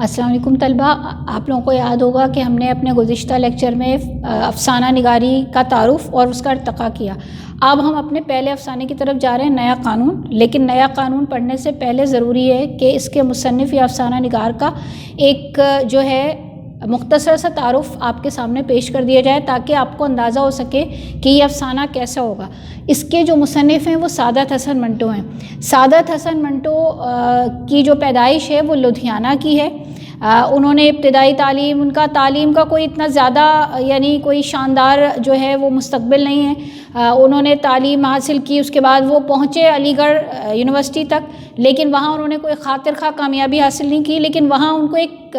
السلام علیکم طلبہ، آپ لوگوں کو یاد ہوگا کہ ہم نے اپنے گزشتہ لیکچر میں افسانہ نگاری کا تعارف اور اس کا ارتقا کیا۔ اب ہم اپنے پہلے افسانے کی طرف جا رہے ہیں، نیا قانون۔ لیکن نیا قانون پڑھنے سے پہلے ضروری ہے کہ اس کے مصنف یا افسانہ نگار کا ایک جو ہے مختصر سا تعارف آپ کے سامنے پیش کر دیا جائے، تاکہ آپ کو اندازہ ہو سکے کہ یہ افسانہ کیسا ہوگا۔ اس کے جو مصنف ہیں وہ سعادت حسن منٹو ہیں۔ سعادت حسن منٹو کی جو پیدائش ہے وہ لدھیانہ کی ہے۔ انہوں نے ابتدائی تعلیم، ان کا تعلیم کا کوئی اتنا زیادہ یعنی کوئی شاندار جو ہے وہ مستقبل نہیں ہے۔ انہوں نے تعلیم حاصل کی، اس کے بعد وہ پہنچے علی گڑھ یونیورسٹی تک، لیکن وہاں انہوں نے کوئی خاطر خواہ کامیابی حاصل نہیں کی۔ لیکن وہاں ان کو ایک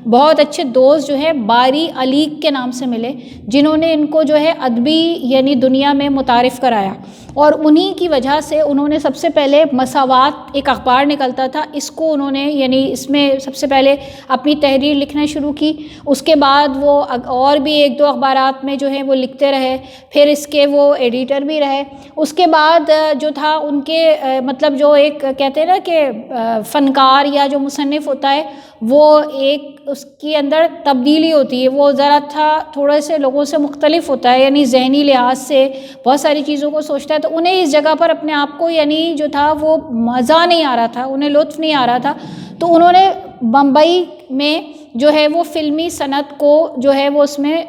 بہت اچھے دوست جو ہے باری علیق کے نام سے ملے، جنہوں نے ان کو جو ہے ادبی یعنی دنیا میں متعارف کرایا، اور انہی کی وجہ سے انہوں نے سب سے پہلے مساوات ایک اخبار نکلتا تھا، اس کو انہوں نے یعنی اس میں سب سے پہلے اپنی تحریر لکھنا شروع کی۔ اس کے بعد وہ اور بھی ایک دو اخبارات میں جو ہے وہ لکھتے رہے، پھر اس کے وہ ایڈیٹر بھی رہے۔ اس کے بعد جو تھا ان کے مطلب جو ایک کہتے ہیں نا کہ فنکار یا جو مصنف ہوتا ہے وہ ایک اس کے اندر تبدیلی ہوتی ہے، وہ ذرا تھوڑے سے لوگوں سے مختلف ہوتا ہے، یعنی ذہنی لحاظ سے بہت ساری چیزوں کو سوچتا ہے۔ تو انہیں اس جگہ پر اپنے آپ کو یعنی جو تھا وہ مزہ نہیں آ رہا تھا، انہیں لطف نہیں آ رہا تھا، تو انہوں نے بمبئی میں جو ہے وہ فلمی صنعت کو جو ہے وہ اس میں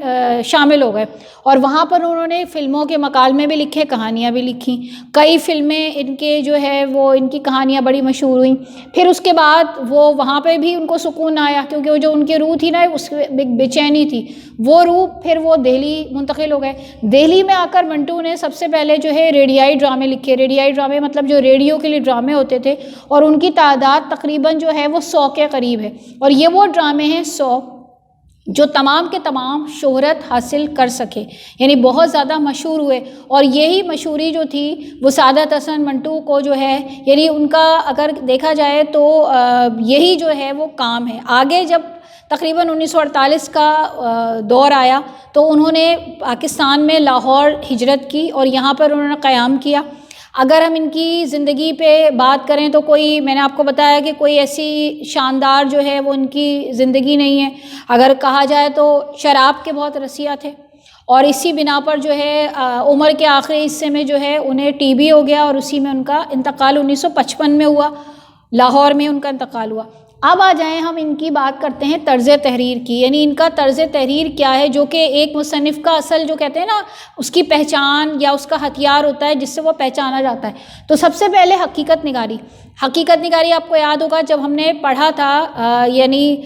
شامل ہو گئے، اور وہاں پر انہوں نے فلموں کے مکالمے بھی لکھے، کہانیاں بھی لکھیں۔ کئی فلمیں ان کے جو ہے وہ ان کی کہانیاں بڑی مشہور ہوئیں۔ پھر اس کے بعد وہ وہاں پہ بھی ان کو سکون آیا، کیونکہ وہ جو ان کی روح تھی نا اس میں بے چینی تھی، وہ روح پھر وہ دہلی منتقل ہو گئے۔ دہلی میں آ کر منٹو نے سب سے پہلے جو ہے ریڈیائی ڈرامے لکھے۔ ریڈیائی ڈرامے مطلب جو ریڈیو کے لیے ڈرامے ہوتے تھے، اور ان کی تعداد تقریباً جو ہے وہ 100 کے قریب ہے، اور یہ وہ ڈرامے ہیں 100 جو تمام کے تمام شہرت حاصل کر سکے، یعنی بہت زیادہ مشہور ہوئے۔ اور یہی مشہوری جو تھی وہ سعادت حسن منٹو کو جو ہے یعنی ان کا اگر دیکھا جائے تو یہی جو ہے وہ کام ہے۔ آگے جب تقریباً 1948 کا دور آیا تو انہوں نے پاکستان میں لاہور ہجرت کی اور یہاں پر انہوں نے قیام کیا۔ اگر ہم ان کی زندگی پہ بات کریں تو کوئی، میں نے آپ کو بتایا کہ کوئی ایسی شاندار جو ہے وہ ان کی زندگی نہیں ہے۔ اگر کہا جائے تو شراب کے بہت رسیہ تھے، اور اسی بنا پر جو ہے عمر کے آخری حصے میں جو ہے انہیں ٹی بی ہو گیا، اور اسی میں ان کا انتقال 1955 میں ہوا، لاہور میں ان کا انتقال ہوا۔ اب آ جائیں ہم ان کی بات کرتے ہیں طرز تحریر کی، یعنی ان کا طرز تحریر کیا ہے، جو کہ ایک مصنف کا اصل جو کہتے ہیں نا اس کی پہچان یا اس کا ہتھیار ہوتا ہے جس سے وہ پہچانا جاتا ہے۔ تو سب سے پہلے حقیقت نگاری۔ حقیقت نگاری آپ کو یاد ہوگا جب ہم نے پڑھا تھا یعنی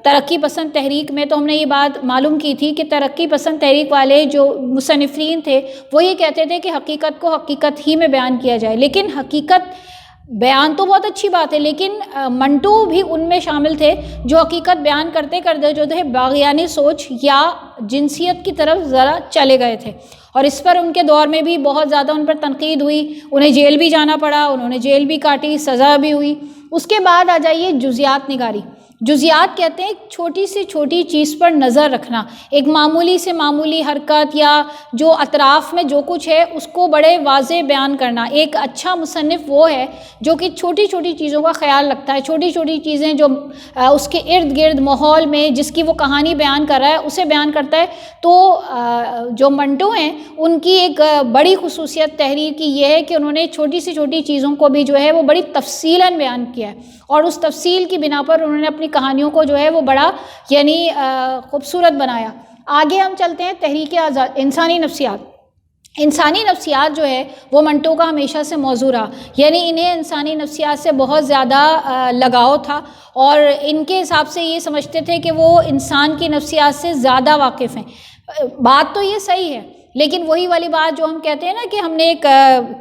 ترقی پسند تحریک میں، تو ہم نے یہ بات معلوم کی تھی کہ ترقی پسند تحریک والے جو مصنفین تھے وہ یہ کہتے تھے کہ حقیقت کو حقیقت ہی میں بیان کیا جائے، لیکن حقیقت بیان تو بہت اچھی بات ہے، لیکن منٹو بھی ان میں شامل تھے جو حقیقت بیان کرتے کرتے جو تھے باغیانی سوچ یا جنسیت کی طرف ذرا چلے گئے تھے، اور اس پر ان کے دور میں بھی بہت زیادہ ان پر تنقید ہوئی، انہیں جیل بھی جانا پڑا، انہوں نے جیل بھی کاٹی، سزا بھی ہوئی۔ اس کے بعد آ جائیے جزیات نگاری۔ جزیات کہتے ہیں ایک چھوٹی سے چھوٹی چیز پر نظر رکھنا، ایک معمولی سے معمولی حرکت یا جو اطراف میں جو کچھ ہے اس کو بڑے واضح بیان کرنا۔ ایک اچھا مصنف وہ ہے جو کہ چھوٹی چھوٹی چیزوں کا خیال رکھتا ہے، چھوٹی چھوٹی چیزیں جو اس کے ارد گرد ماحول میں جس کی وہ کہانی بیان کر رہا ہے اسے بیان کرتا ہے۔ تو جو منٹو ہیں ان کی ایک بڑی خصوصیت تحریر کی یہ ہے کہ انہوں نے چھوٹی سے چھوٹی چیزوں کو بھی جو ہے وہ بڑی تفصیلاً بیان کیا ہے، اور اس تفصیل کی بنا پر انہوں نے اپنی کہانیوں کو جو ہے وہ بڑا یعنی خوبصورت بنایا۔ آگے ہم چلتے ہیں تحریک آزاد انسانی نفسیات۔ انسانی نفسیات جو ہے وہ منٹو کا ہمیشہ سے موضوع رہا، یعنی انہیں انسانی نفسیات سے بہت زیادہ لگاؤ تھا، اور ان کے حساب سے یہ سمجھتے تھے کہ وہ انسان کی نفسیات سے زیادہ واقف ہیں۔ بات تو یہ صحیح ہے، لیکن وہی والی بات جو ہم کہتے ہیں نا کہ ہم نے ایک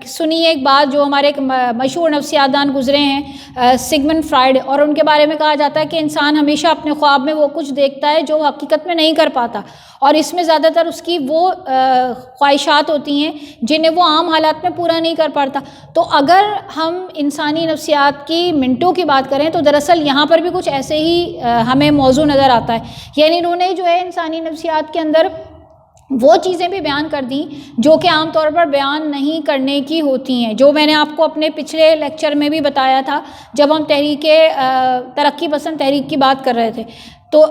سنی ہے ایک بات جو ہمارے ایک مشہور نفسیات دان گزرے ہیں سگمنڈ فرائیڈ، اور ان کے بارے میں کہا جاتا ہے کہ انسان ہمیشہ اپنے خواب میں وہ کچھ دیکھتا ہے جو حقیقت میں نہیں کر پاتا، اور اس میں زیادہ تر اس کی وہ خواہشات ہوتی ہیں جنہیں وہ عام حالات میں پورا نہیں کر پاتا۔ تو اگر ہم انسانی نفسیات کی منٹو کی بات کریں تو دراصل یہاں پر بھی کچھ ایسے ہی ہمیں موضوع نظر آتا ہے، یعنی انہوں نے جو ہے انسانی نفسیات کے اندر وہ چیزیں بھی بیان کر دیں جو کہ عام طور پر بیان نہیں کرنے کی ہوتی ہیں، جو میں نے آپ کو اپنے پچھلے لیکچر میں بھی بتایا تھا جب ہم ترقی پسند تحریک کی بات کر رہے تھے۔ تو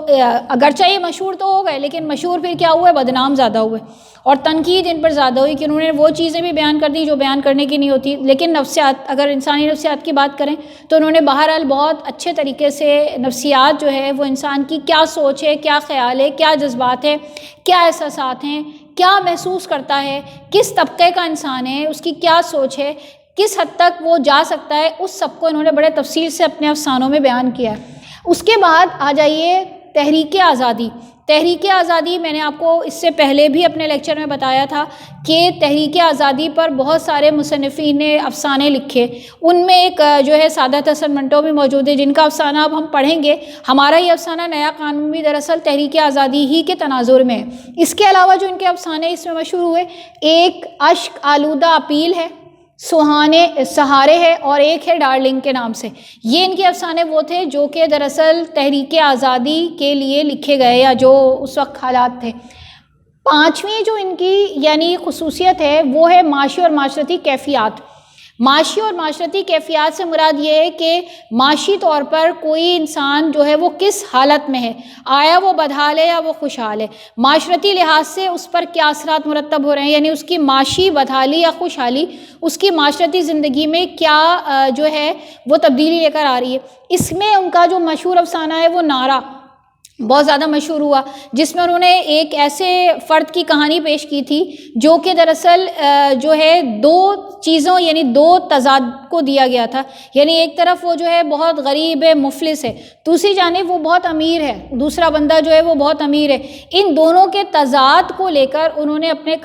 اگرچہ یہ مشہور تو ہو گئے، لیکن مشہور پھر کیا ہوئے، بدنام زیادہ ہوئے، اور تنقید ان پر زیادہ ہوئی کہ انہوں نے وہ چیزیں بھی بیان کر دی جو بیان کرنے کی نہیں ہوتی۔ لیکن نفسیات، اگر انسانی نفسیات کی بات کریں تو انہوں نے بہرحال بہت اچھے طریقے سے نفسیات جو ہے وہ انسان کی کیا سوچ ہے، کیا خیال ہے، کیا جذبات ہے، کیا احساسات ہیں، کیا محسوس کرتا ہے، کس طبقے کا انسان ہے، اس کی کیا سوچ ہے، کس حد تک وہ جا سکتا ہے، اس سب کو انہوں نے بڑے تفصیل سے اپنے افسانوں میں بیان کیا ہے۔ اس کے بعد آ جائیے تحریک آزادی۔ تحریک آزادی میں نے آپ کو اس سے پہلے بھی اپنے لیکچر میں بتایا تھا کہ تحریک آزادی پر بہت سارے مصنفین نے افسانے لکھے، ان میں ایک جو ہے سعادت حسن منٹو بھی موجود ہے، جن کا افسانہ اب ہم پڑھیں گے۔ ہمارا یہ افسانہ نیا قانون بھی دراصل تحریک آزادی ہی کے تناظر میں ہے۔ اس کے علاوہ جو ان کے افسانے اس میں مشہور ہوئے، ایک اشک آلودہ اپیل ہے، سہانے سہارے ہے، اور ایک ہے ڈارلنگ کے نام سے۔ یہ ان کے افسانے وہ تھے جو کہ دراصل تحریک آزادی کے لیے لکھے گئے یا جو اس وقت حالات تھے۔ پانچویں جو ان کی یعنی خصوصیت ہے وہ ہے معاشی اور معاشرتی کیفیات۔ معاشی اور معاشرتی کیفیات سے مراد یہ ہے کہ معاشی طور پر کوئی انسان جو ہے وہ کس حالت میں ہے، آیا وہ بدحال ہے یا وہ خوشحال ہے، معاشرتی لحاظ سے اس پر کیا اثرات مرتب ہو رہے ہیں، یعنی اس کی معاشی بدحالی یا خوشحالی اس کی معاشرتی زندگی میں کیا جو ہے وہ تبدیلی لے کر آ رہی ہے۔ اس میں ان کا جو مشہور افسانہ ہے وہ نعرہ بہت زیادہ مشہور ہوا، جس میں انہوں نے ایک ایسے فرد کی کہانی پیش کی تھی جو کہ دراصل جو ہے دو چیزوں یعنی دو تضاد کو دیا گیا تھا، یعنی ایک طرف وہ جو ہے بہت غریب ہے، مفلس ہے، دوسری جانب وہ بہت امیر ہے، دوسرا بندہ جو ہے وہ بہت امیر ہے۔ ان دونوں کے تضاد کو لے کر انہوں نے اپنے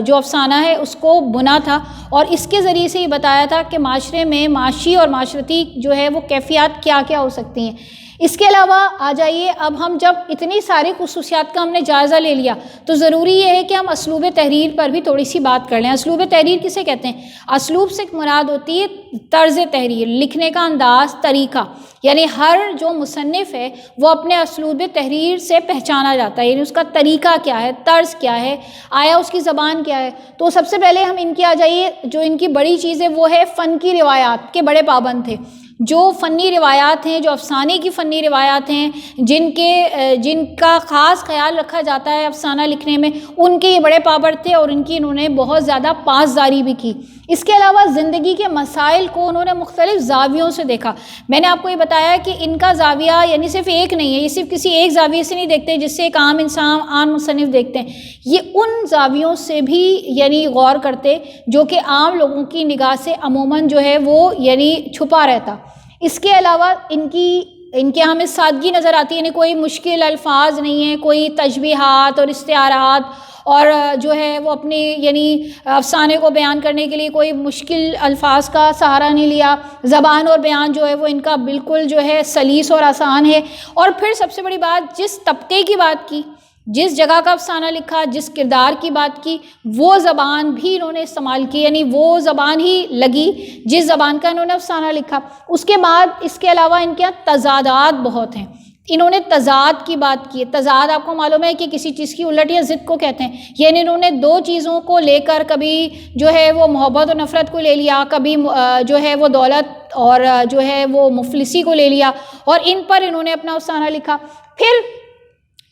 جو افسانہ ہے اس کو بنا تھا، اور اس کے ذریعے سے یہ بتایا تھا کہ معاشرے میں معاشی اور معاشرتی جو ہے وہ کیفیات کیا کیا ہو سکتی ہیں۔ اس کے علاوہ آ جائیے، اب ہم جب اتنی ساری خصوصیات کا ہم نے جائزہ لے لیا تو ضروری یہ ہے کہ ہم اسلوب تحریر پر بھی تھوڑی سی بات کر لیں۔ اسلوب تحریر کسے کہتے ہیں؟ اسلوب سے مراد ہوتی ہے طرز تحریر، لکھنے کا انداز، طریقہ، یعنی ہر جو مصنف ہے وہ اپنے اسلوب تحریر سے پہچانا جاتا ہے، یعنی اس کا طریقہ کیا ہے، طرز کیا ہے، آیا اس کی زبان کیا ہے۔ تو سب سے پہلے ہم ان کی آ جائیے، جو ان کی بڑی چیز ہے وہ ہے فن کی روایات کے بڑے پابند تھے۔ جو فنی روایات ہیں، جو افسانے کی فنی روایات ہیں، جن کا خاص خیال رکھا جاتا ہے افسانہ لکھنے میں، ان کے یہ بڑے پابند تھے، اور انہوں نے بہت زیادہ پاسداری بھی کی۔ اس کے علاوہ زندگی کے مسائل کو انہوں نے مختلف زاویوں سے دیکھا۔ میں نے آپ کو یہ بتایا کہ ان کا زاویہ یعنی صرف ایک نہیں ہے، یہ صرف کسی ایک زاویے سے نہیں دیکھتے جس سے ایک عام انسان، عام مصنف دیکھتے ہیں، یہ ان زاویوں سے بھی یعنی غور کرتے جو کہ عام لوگوں کی نگاہ سے عموماً جو ہے وہ یعنی چھپا رہتا۔ اس کے علاوہ ان کے ہمیں سادگی نظر آتی ہے، یعنی کوئی مشکل الفاظ نہیں ہے، کوئی تشبیہات اور استعارات، اور جو ہے وہ اپنی یعنی افسانے کو بیان کرنے کے لیے کوئی مشکل الفاظ کا سہارا نہیں لیا۔ زبان اور بیان جو ہے وہ ان کا بالکل جو ہے سلیس اور آسان ہے۔ اور پھر سب سے بڑی بات، جس طبقے کی بات کی، جس جگہ کا افسانہ لکھا، جس کردار کی بات کی، وہ زبان بھی انہوں نے استعمال کی، یعنی وہ زبان ہی لگی جس زبان کا انہوں نے افسانہ لکھا۔ اس کے بعد اس کے علاوہ ان کے یہاں تضادات بہت ہیں، انہوں نے تضاد کی بات کی ہے۔ تضاد آپ کو معلوم ہے کہ کسی چیز کی الٹ یا ضد کو کہتے ہیں، یعنی انہوں نے دو چیزوں کو لے کر کبھی جو ہے وہ محبت اور نفرت کو لے لیا، کبھی جو ہے وہ دولت اور جو ہے وہ مفلسی کو لے لیا، اور ان پر انہوں نے اپنا افسانہ لکھا۔ پھر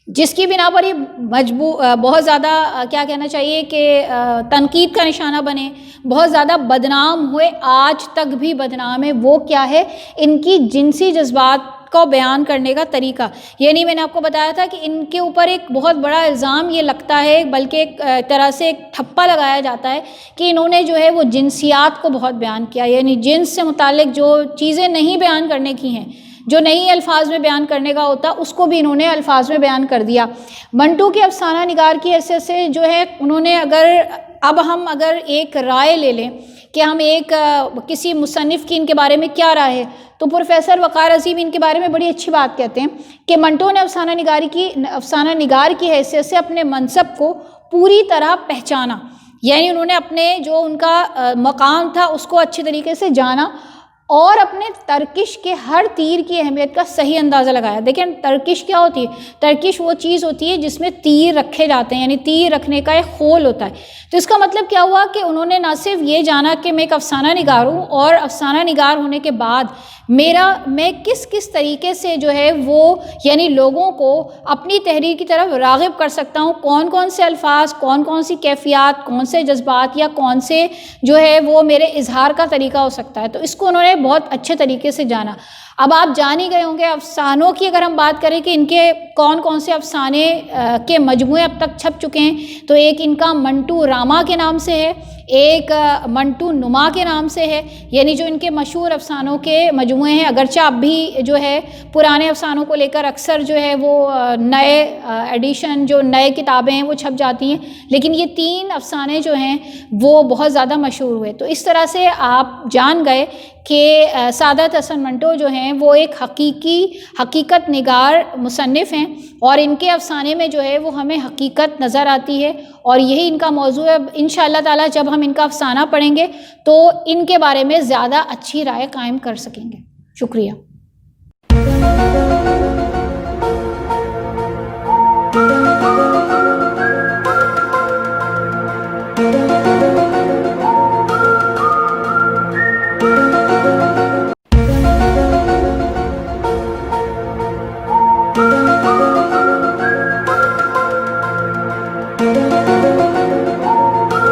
جس کی بنا پر یہ بہت زیادہ کیا کہنا چاہیے کہ تنقید کا نشانہ بنے، بہت زیادہ بدنام ہوئے، آج تک بھی بدنام ہے، وہ کیا ہے؟ ان کی جنسی جذبات کو بیان کرنے کا طریقہ۔ یعنی میں نے آپ کو بتایا تھا کہ ان کے اوپر ایک بہت بڑا الزام یہ لگتا ہے، بلکہ ایک طرح سے ایک ٹھپا لگایا جاتا ہے کہ انہوں نے جو ہے وہ جنسیات کو بہت بیان کیا، یعنی جنس سے متعلق جو چیزیں نہیں بیان کرنے کی ہیں، جو نہیں الفاظ میں بیان کرنے کا ہوتا، اس کو بھی انہوں نے الفاظ میں بیان کر دیا۔ منٹو کے افسانہ نگار کی حیثیت سے جو ہے انہوں نے ہم اگر ایک رائے لے لیں کہ ہم کسی مصنف کی ان کے بارے میں کیا رائے ہے، تو پروفیسر وقار عظیم ان کے بارے میں بڑی اچھی بات کہتے ہیں کہ منٹو نے افسانہ نگار کی حیثیت سے اپنے منصب کو پوری طرح پہچانا، یعنی انہوں نے اپنے جو ان کا مقام تھا اس کو اچھے طریقے سے جانا، اور اپنے ترکش کے ہر تیر کی اہمیت کا صحیح اندازہ لگایا. دیکھیں ترکش کیا ہوتی ہے؟ ترکش وہ چیز ہوتی ہے جس میں تیر رکھے جاتے ہیں، یعنی تیر رکھنے کا ایک خول ہوتا ہے. تو اس کا مطلب کیا ہوا کہ انہوں نے نہ صرف یہ جانا کہ میں ایک افسانہ نگار ہوں، اور افسانہ نگار ہونے کے بعد میں کس طریقے سے جو ہے وہ یعنی لوگوں کو اپنی تحریر کی طرف راغب کر سکتا ہوں، کون کون سے الفاظ، کون کون سی کیفیات، کون سے جذبات یا کون سے جو ہے وہ میرے اظہار کا طریقہ ہو سکتا ہے. تو اس کو انہوں نے بہت اچھے طریقے سے جانا. اب آپ جان ہی گئے ہوں گے افسانوں کی اگر ہم بات کریں کہ ان کے کون کون سے افسانے کے مجموعے اب تک چھپ چکے ہیں، تو ایک ان کا منٹو راما کے نام سے ہے، ایک منٹو نما کے نام سے ہے، یعنی جو ان کے مشہور افسانوں کے مجموعے ہیں. اگرچہ اب بھی جو ہے پرانے افسانوں کو لے کر اکثر جو ہے وہ نئے ایڈیشن جو نئے کتابیں ہیں وہ چھپ جاتی ہیں، لیکن یہ 3 افسانے جو ہیں وہ بہت زیادہ مشہور ہوئے. تو اس طرح سے آپ جان گئے کہ سعادت حسن منٹو جو ہیں وہ ایک حقیقت نگار مصنف ہیں، اور ان کے افسانے میں جو ہے وہ ہمیں حقیقت نظر آتی ہے، اور یہی ان کا موضوع ہے. انشاءاللہ تعالی جب ہم ان کا افسانہ پڑھیں گے تو ان کے بارے میں زیادہ اچھی رائے قائم کر سکیں گے. شکریہ.